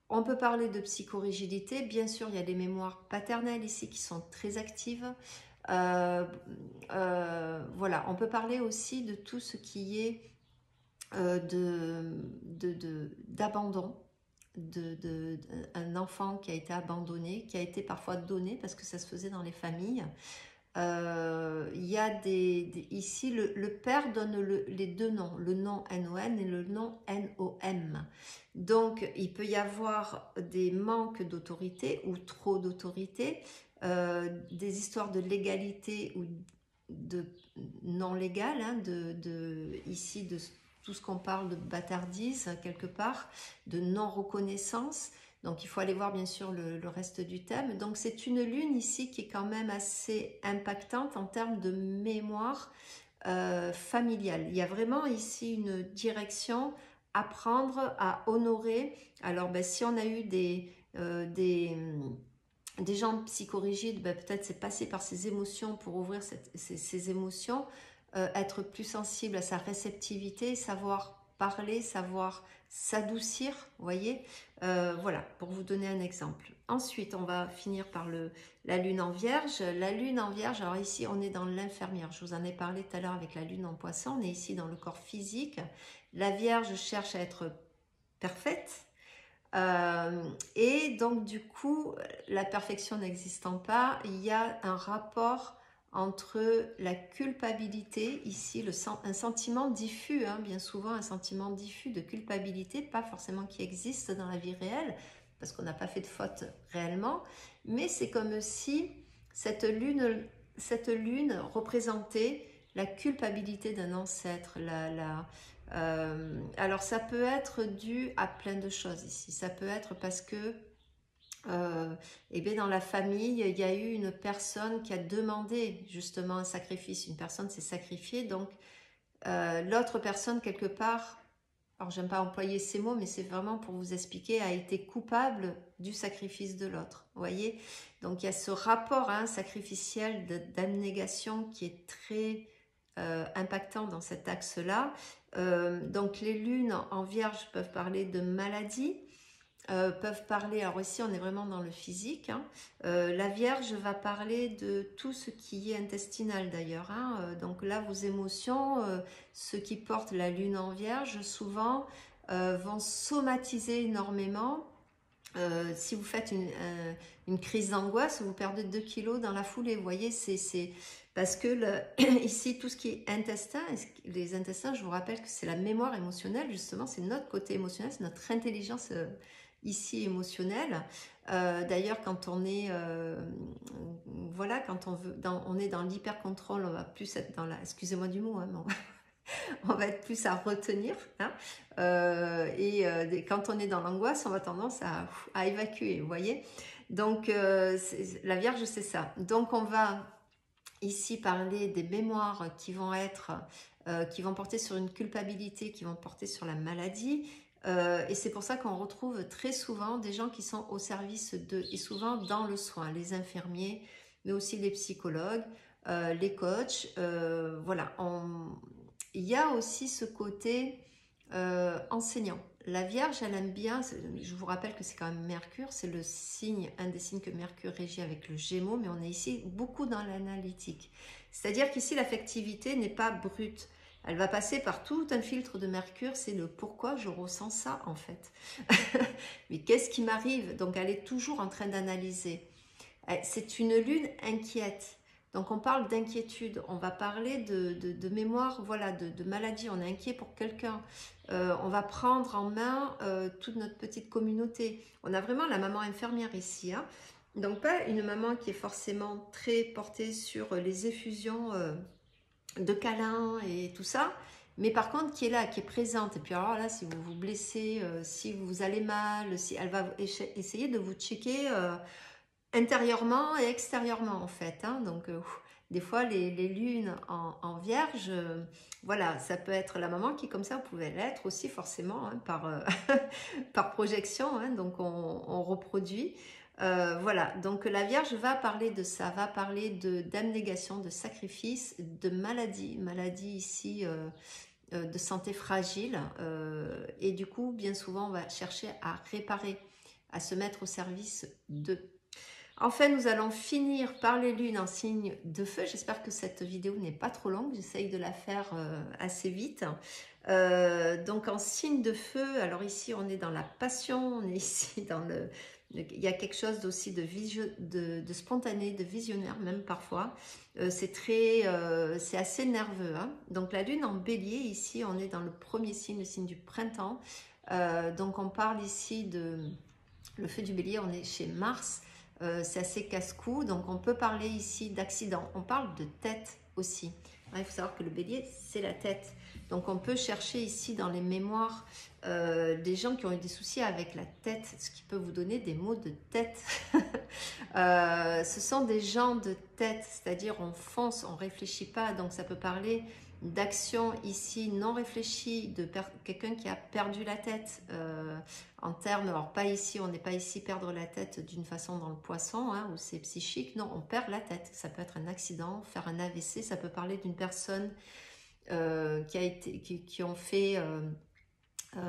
On peut parler de psychorigidité, bien sûr il y a des mémoires paternelles ici qui sont très actives. Voilà, on peut parler aussi de tout ce qui est d'abandon, un enfant qui a été abandonné, qui a été parfois donné parce que ça se faisait dans les familles. Il y a ici le père donne les deux noms, le nom N-O-N et le nom N-O-M. Donc il peut y avoir des manques d'autorité ou trop d'autorité, des histoires de légalité ou de non légale, ici de tout ce qu'on parle de bâtardise quelque part, de non-reconnaissance. Donc il faut aller voir bien sûr le reste du thème. Donc c'est une lune ici qui est quand même assez impactante en termes de mémoire familiale. Il y a vraiment ici une direction, apprendre à honorer. Alors si on a eu des gens psychorigides, peut-être c'est passer par ces émotions pour ouvrir ces émotions, être plus sensible à sa réceptivité, savoir parler, savoir s'adoucir, vous voyez, voilà, pour vous donner un exemple. Ensuite, on va finir par la lune en vierge. La lune en vierge, alors ici, on est dans l'infirmière. Je vous en ai parlé tout à l'heure avec la lune en poisson. On est ici dans le corps physique. La vierge cherche à être parfaite. Et donc, du coup, la perfection n'existant pas, il y a un rapport entre la culpabilité, ici, un sentiment diffus, bien souvent un sentiment diffus de culpabilité, pas forcément qui existe dans la vie réelle, parce qu'on n'a pas fait de faute réellement, mais c'est comme si cette lune représentait la culpabilité d'un ancêtre, alors ça peut être dû à plein de choses ici, ça peut être parce que dans la famille, il y a eu une personne qui a demandé justement un sacrifice. Une personne s'est sacrifiée, donc l'autre personne quelque part, alors j'aime pas employer ces mots, mais c'est vraiment pour vous expliquer, a été coupable du sacrifice de l'autre. Vous voyez, donc il y a ce rapport sacrificiel d'abnégation qui est très impactant dans cet axe-là. Donc les lunes en vierge peuvent parler de maladie. Peuvent parler, alors ici on est vraiment dans le physique, la Vierge va parler de tout ce qui est intestinal d'ailleurs, donc là vos émotions, ceux qui portent la lune en Vierge souvent vont somatiser énormément Si vous faites une crise d'angoisse, vous perdez 2 kilos dans la foulée. Vous voyez, c'est parce que ici, tout ce qui est intestin, les intestins, je vous rappelle que c'est la mémoire émotionnelle, justement, c'est notre côté émotionnel, c'est notre intelligence ici émotionnelle. D'ailleurs, quand on est, voilà, quand on est dans l'hyper-contrôle, on va plus être dans la, excusez-moi du mot, hein, mais on va être plus à retenir, hein. Quand on est dans l'angoisse, on a tendance à évacuer, vous voyez. Donc, la Vierge, c'est ça. Donc, on va ici parler des mémoires qui vont porter sur une culpabilité, qui vont porter sur la maladie. Et c'est pour ça qu'on retrouve très souvent des gens qui sont au service et souvent dans le soin, les infirmiers, mais aussi les psychologues, les coachs. Voilà, il y a aussi ce côté enseignant. La Vierge, elle aime bien, je vous rappelle que c'est quand même Mercure, c'est le signe, un des signes que Mercure régit avec le Gémeaux, mais on est ici beaucoup dans l'analytique. C'est-à-dire qu'ici, l'affectivité n'est pas brute. Elle va passer par tout un filtre de Mercure, c'est le pourquoi je ressens ça en fait. Mais qu'est-ce qui m'arrive? Donc elle est toujours en train d'analyser. C'est une lune inquiète. Donc on parle d'inquiétude, on va parler de mémoire, voilà, de maladie, on est inquiet pour quelqu'un. On va prendre en main toute notre petite communauté. On a vraiment la maman infirmière ici, hein. Donc pas une maman qui est forcément très portée sur les effusions de câlins et tout ça, mais par contre qui est là, qui est présente. Et puis alors là, si vous vous blessez, si vous allez mal, si elle va essayer de vous checker intérieurement et extérieurement en fait, hein. Donc des fois les lunes en Vierge, voilà, ça peut être la maman qui comme ça vous pouvez l'être aussi forcément, hein, par projection, hein. Donc on reproduit. Voilà, donc la Vierge va parler de ça, va parler d'abnégation, de sacrifice, de maladie ici, de santé fragile, et du coup bien souvent on va chercher à réparer, à se mettre au service d'eux. Enfin, nous allons finir par les lunes en signe de feu. J'espère que cette vidéo n'est pas trop longue. J'essaye de la faire assez vite. Donc en signe de feu, alors ici on est dans la passion, on est ici dans il y a quelque chose aussi de spontané, de visionnaire même parfois. C'est assez nerveux, hein. Donc la lune en bélier, ici on est dans le premier signe, le signe du printemps. Donc on parle ici le feu du bélier, on est chez Mars. C'est assez casse-cou, donc on peut parler ici d'accident. On parle de tête aussi. Il faut savoir que le bélier, c'est la tête. Donc on peut chercher ici dans les mémoires des gens qui ont eu des soucis avec la tête, ce qui peut vous donner des maux de tête. Ce sont des gens de tête, c'est-à-dire on fonce, on ne réfléchit pas. Donc ça peut parler d'action ici non réfléchie, de quelqu'un qui a perdu la tête en termes, alors pas ici, on n'est pas ici perdre la tête d'une façon dans le poisson, hein, où c'est psychique, non, on perd la tête, ça peut être un accident, faire un AVC, ça peut parler d'une personne qui ont fait, je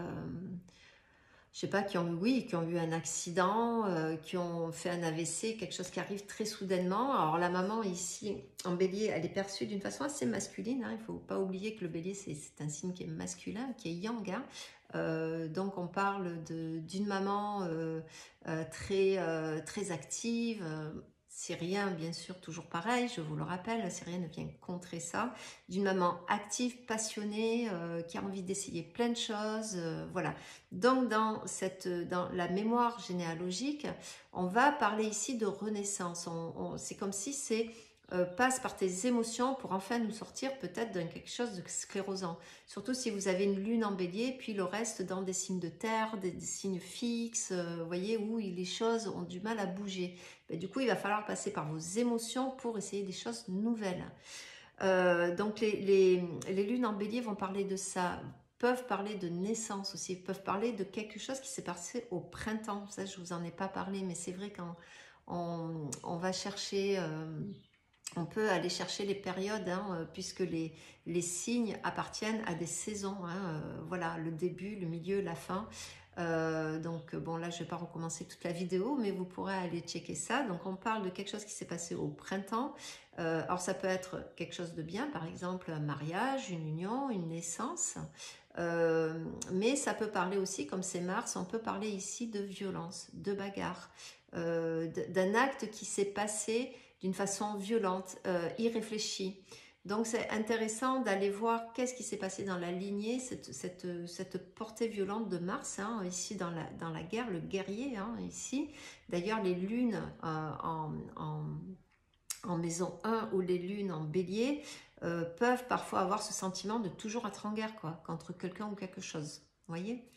sais pas, qui ont eu un accident, qui ont fait un AVC, quelque chose qui arrive très soudainement. Alors la maman ici, en bélier, elle est perçue d'une façon assez masculine, hein. Il ne faut pas oublier que le bélier, c'est un signe qui est masculin, qui est yang, hein. Donc on parle d'une maman très active. Syrien, bien sûr, toujours pareil, je vous le rappelle, Syrien ne vient contrer ça. D'une maman active, passionnée, qui a envie d'essayer plein de choses, voilà. Donc dans la mémoire généalogique, on va parler ici de renaissance. C'est comme si passe par tes émotions pour enfin nous sortir peut-être d'un quelque chose de sclérosant. Surtout si vous avez une lune en bélier, puis le reste dans des signes de terre, des signes fixes, vous voyez, où les choses ont du mal à bouger. Et du coup, il va falloir passer par vos émotions pour essayer des choses nouvelles. Donc les lunes en bélier vont parler de ça, peuvent parler de naissance aussi, peuvent parler de quelque chose qui s'est passé au printemps. Ça, je vous en ai pas parlé, mais c'est vrai quand on va chercher... on peut aller chercher les périodes, hein, puisque les signes appartiennent à des saisons, hein, voilà, le début, le milieu, la fin. Donc bon, là je vais pas recommencer toute la vidéo, mais vous pourrez aller checker ça. Donc on parle de quelque chose qui s'est passé au printemps. Alors ça peut être quelque chose de bien, par exemple un mariage, une union, une naissance. Mais ça peut parler aussi, comme c'est Mars, on peut parler ici de violence, de bagarre, d'un acte qui s'est passé d'une façon violente, irréfléchie. Donc c'est intéressant d'aller voir qu'est-ce qui s'est passé dans la lignée, cette portée violente de Mars, hein, ici dans la guerre, le guerrier, hein, ici. D'ailleurs les lunes en maison 1 ou les lunes en bélier peuvent parfois avoir ce sentiment de toujours être en guerre, quoi, contre quelqu'un ou quelque chose. Vous voyez ?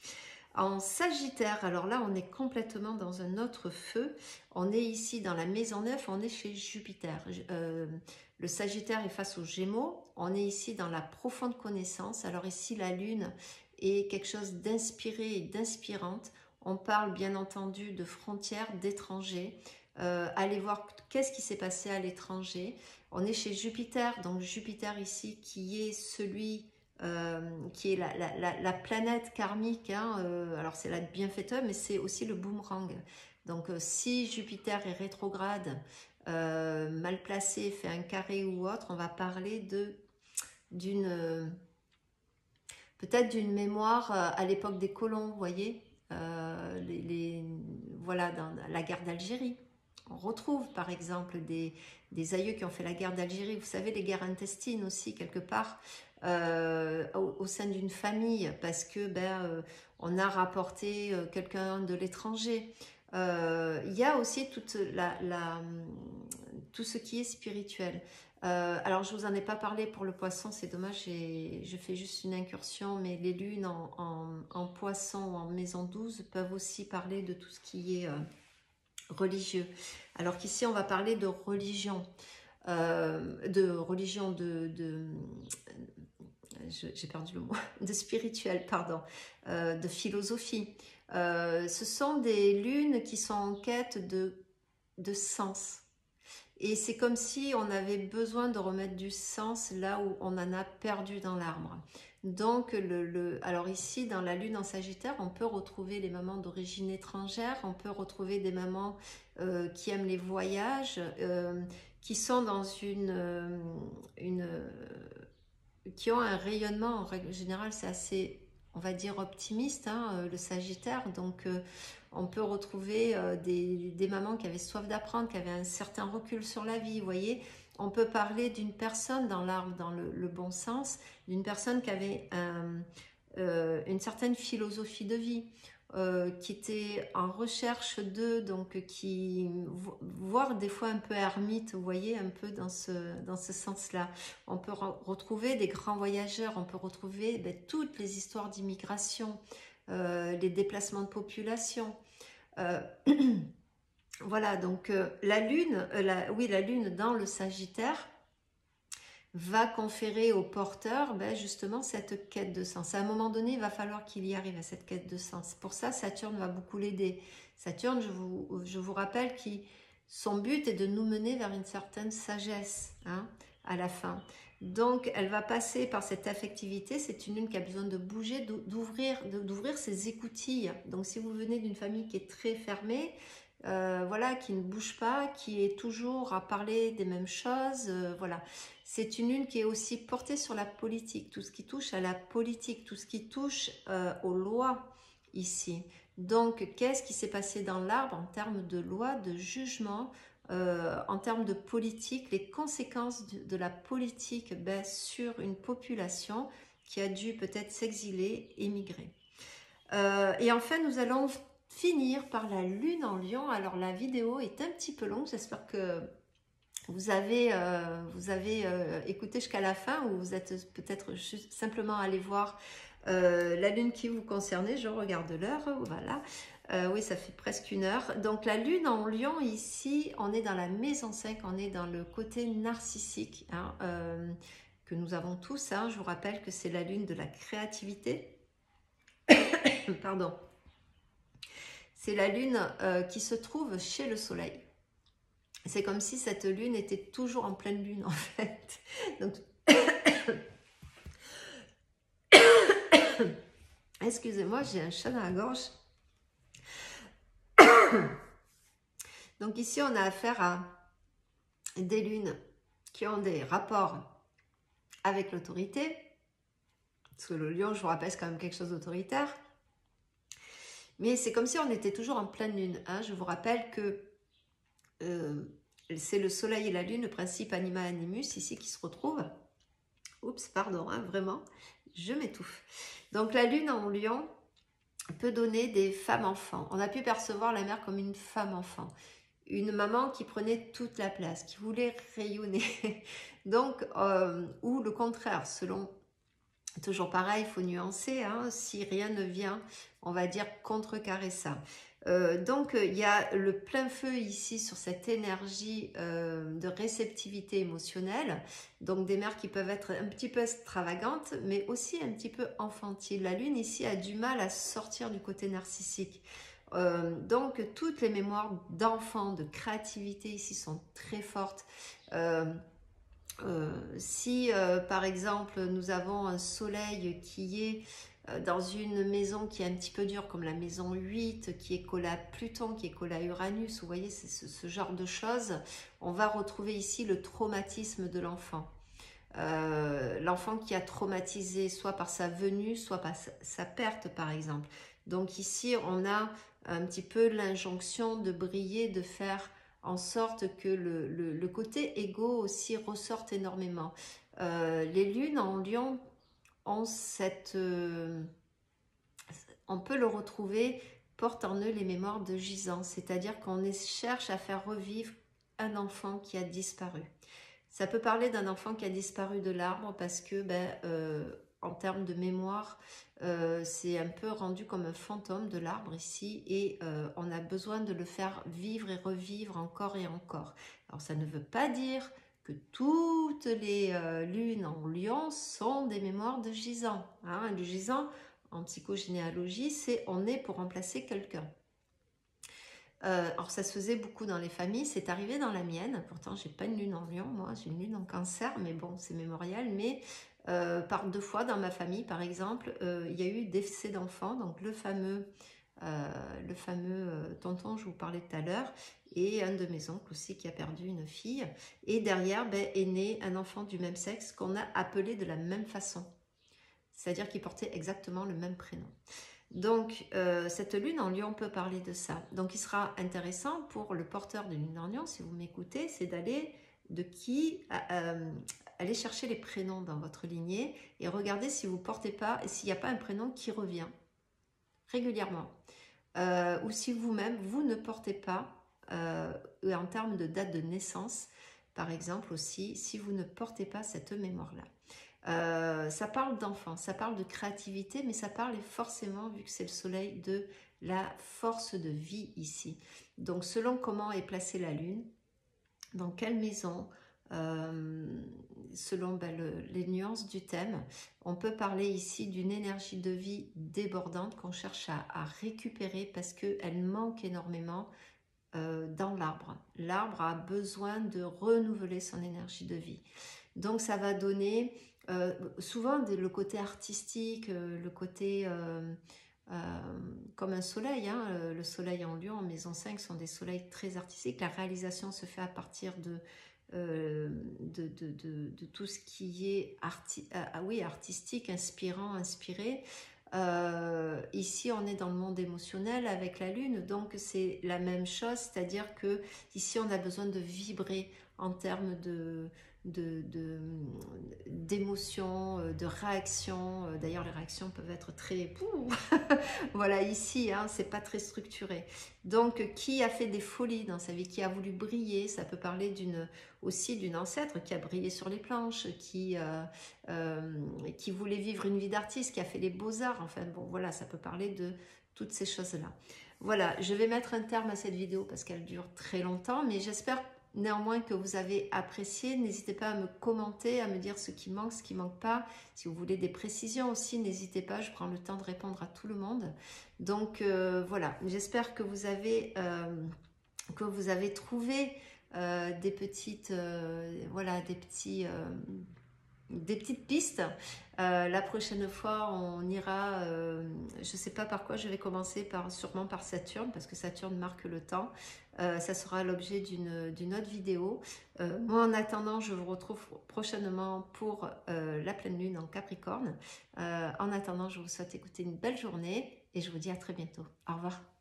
En Sagittaire, alors là, on est complètement dans un autre feu. On est ici dans la maison 9, on est chez Jupiter. Le Sagittaire est face aux Gémeaux. On est ici dans la profonde connaissance. Alors ici, la Lune est quelque chose d'inspiré et d'inspirante. On parle bien entendu de frontières, d'étrangers. Allez voir qu'est-ce qui s'est passé à l'étranger. On est chez Jupiter, donc Jupiter ici qui est celui qui est la planète karmique, hein, alors c'est la bienfaiteur, mais c'est aussi le boomerang. Donc si Jupiter est rétrograde, mal placé, fait un carré ou autre, on va parler peut-être d'une mémoire à l'époque des colons, vous voyez, voilà, dans la guerre d'Algérie. On retrouve par exemple des aïeux qui ont fait la guerre d'Algérie, vous savez, les guerres intestines aussi, quelque part, au sein d'une famille, parce que on a rapporté quelqu'un de l'étranger. Il y a aussi tout ce qui est spirituel. Alors je vous en ai pas parlé pour le poisson, c'est dommage, je fais juste une incursion, mais les lunes en poisson ou en maison 12 peuvent aussi parler de tout ce qui est religieux. Alors qu'ici on va parler de religion, j'ai perdu le mot, de spirituel, pardon, de philosophie. Ce sont des lunes qui sont en quête de sens. Et c'est comme si on avait besoin de remettre du sens là où on en a perdu dans l'arbre. Donc, alors ici, dans la lune en Sagittaire, on peut retrouver les mamans d'origine étrangère, on peut retrouver des mamans qui aiment les voyages, qui sont dans qui ont un rayonnement, en règle générale, c'est assez, on va dire, optimiste, hein, le Sagittaire. Donc, on peut retrouver des mamans qui avaient soif d'apprendre, qui avaient un certain recul sur la vie, vous voyez. On peut parler d'une personne dans l'arbre, dans le bon sens, d'une personne qui avait une certaine philosophie de vie, qui était en recherche d'eux, donc voire des fois un peu ermite, vous voyez, un peu dans ce sens-là. On peut retrouver des grands voyageurs, on peut retrouver toutes les histoires d'immigration, les déplacements de population. Voilà, donc la lune, la lune dans le Sagittaire va conférer au porteur justement cette quête de sens. À un moment donné, il va falloir qu'il y arrive à cette quête de sens. Pour ça, Saturne va beaucoup l'aider. Saturne, je vous rappelle, son but est de nous mener vers une certaine sagesse, hein, à la fin. Donc, elle va passer par cette affectivité. C'est une lune qui a besoin de bouger, d'ouvrir ses écoutilles. Donc, si vous venez d'une famille qui est très fermée, voilà, qui ne bouge pas, qui est toujours à parler des mêmes choses, voilà. C'est une lune qui est aussi portée sur la politique, tout ce qui touche à la politique, tout ce qui touche aux lois ici. Donc, qu'est-ce qui s'est passé dans l'arbre en termes de loi, de jugement, en termes de politique, les conséquences de la politique sur une population qui a dû peut-être s'exiler, émigrer. Et enfin, nous allons finir par la lune en lion. Alors, la vidéo est un petit peu longue, j'espère que vous avez écouté jusqu'à la fin, ou vous êtes peut-être juste simplement allé voir la lune qui vous concernait. Je regarde l'heure, voilà. Oui, ça fait presque 1 heure. Donc la lune en lion ici, on est dans la maison 5, on est dans le côté narcissique, hein, que nous avons tous, hein. Je vous rappelle que c'est la lune de la créativité. Pardon. C'est la lune qui se trouve chez le soleil. C'est comme si cette lune était toujours en pleine lune, en fait. Donc, excusez-moi, j'ai un chat dans la gorge. Donc ici, on a affaire à des lunes qui ont des rapports avec l'autorité. Parce que le lion, je vous rappelle, c'est quand même quelque chose d'autoritaire. Mais c'est comme si on était toujours en pleine lune. Hein. Je vous rappelle que c'est le soleil et la lune, le principe anima animus, ici, qui se retrouvent. Oups, pardon, hein, vraiment, je m'étouffe. Donc la lune en lion peut donner des femmes-enfants. On a pu percevoir la mère comme une femme-enfant. Une maman qui prenait toute la place, qui voulait rayonner. Donc, ou le contraire, selon... Toujours pareil, il faut nuancer, hein, si rien ne vient, on va dire, contrecarrer ça. Donc, il y a le plein feu ici sur cette énergie de réceptivité émotionnelle. Donc, des mères qui peuvent être un petit peu extravagantes, mais aussi un petit peu enfantiles. La lune ici a du mal à sortir du côté narcissique. Donc, toutes les mémoires d'enfants, de créativité ici sont très fortes. Si par exemple nous avons un soleil qui est dans une maison qui est un petit peu dure comme la maison 8, qui est collée à Pluton, qui est collée à Uranus, vous voyez, c'est ce genre de choses, on va retrouver ici le traumatisme de l'enfant. L'enfant qui a traumatisé soit par sa venue, soit par sa perte par exemple. Donc ici on a un petit peu l'injonction de briller, de faire en sorte que le côté égo aussi ressorte énormément. Les lunes en lion ont cette... on peut le retrouver, porte en eux les mémoires de gisants, c'est-à-dire qu'on cherche à faire revivre un enfant qui a disparu. Ça peut parler d'un enfant qui a disparu de l'arbre parce que, en termes de mémoire, c'est un peu rendu comme un fantôme de l'arbre ici et on a besoin de le faire vivre et revivre encore et encore. Alors ça ne veut pas dire que toutes les lunes en lion sont des mémoires de gisant. Hein. Le gisant, en psychogénéalogie, c'est on est pour remplacer quelqu'un. Alors ça se faisait beaucoup dans les familles, c'est arrivé dans la mienne, pourtant j'ai pas une lune en lion, moi j'ai une lune en cancer, mais bon c'est mémorial, mais par 2 fois dans ma famille par exemple, il y a eu décès d'enfants, donc le fameux tonton je vous parlais tout à l'heure, et un de mes oncles aussi qui a perdu une fille, et derrière est né un enfant du même sexe qu'on a appelé de la même façon, c'est-à-dire qu'il portait exactement le même prénom. Donc, cette lune en lion peut parler de ça. Donc, il sera intéressant pour le porteur de lune en lion, si vous m'écoutez, c'est d'aller aller chercher les prénoms dans votre lignée et regarder si vous ne portez pas, et s'il n'y a pas un prénom qui revient régulièrement. Ou si vous-même, vous ne portez pas, en termes de date de naissance, par exemple aussi, si vous ne portez pas cette mémoire-là. Ça parle d'enfant, ça parle de créativité, mais ça parle forcément, vu que c'est le soleil, de la force de vie ici. Donc selon comment est placée la lune, dans quelle maison, selon les nuances du thème, on peut parler ici d'une énergie de vie débordante qu'on cherche à récupérer parce qu'elle manque énormément dans l'arbre. L'arbre a besoin de renouveler son énergie de vie. Donc ça va donner souvent le côté artistique, le côté comme un soleil, hein, le soleil en lion, en maison 5 sont des soleils très artistiques. La réalisation se fait à partir de tout ce qui est artistique, inspirant, inspiré. Ici on est dans le monde émotionnel avec la lune, donc c'est la même chose, c'est-à-dire que ici on a besoin de vibrer en termes d'émotions, de réactions. D'ailleurs les réactions peuvent être très voilà, ici hein, c'est pas très structuré. Donc qui a fait des folies dans sa vie, qui a voulu briller, ça peut parler aussi d'une ancêtre qui a brillé sur les planches, qui voulait vivre une vie d'artiste, qui a fait les beaux-arts, enfin bon voilà, ça peut parler de toutes ces choses-là. Voilà, je vais mettre un terme à cette vidéo parce qu'elle dure très longtemps, mais j'espère néanmoins que vous avez apprécié. N'hésitez pas à me commenter, à me dire ce qui manque pas. Si vous voulez des précisions aussi, n'hésitez pas, je prends le temps de répondre à tout le monde. Donc voilà, j'espère que vous avez trouvé des petites, voilà, des petits des petites pistes. La prochaine fois, on ira, je ne sais pas par quoi, je vais commencer sûrement par Saturne, parce que Saturne marque le temps. Ça sera l'objet d'une autre vidéo. Moi, en attendant, je vous retrouve prochainement pour la pleine lune en Capricorne. En attendant, je vous souhaite écouter une belle journée et je vous dis à très bientôt. Au revoir.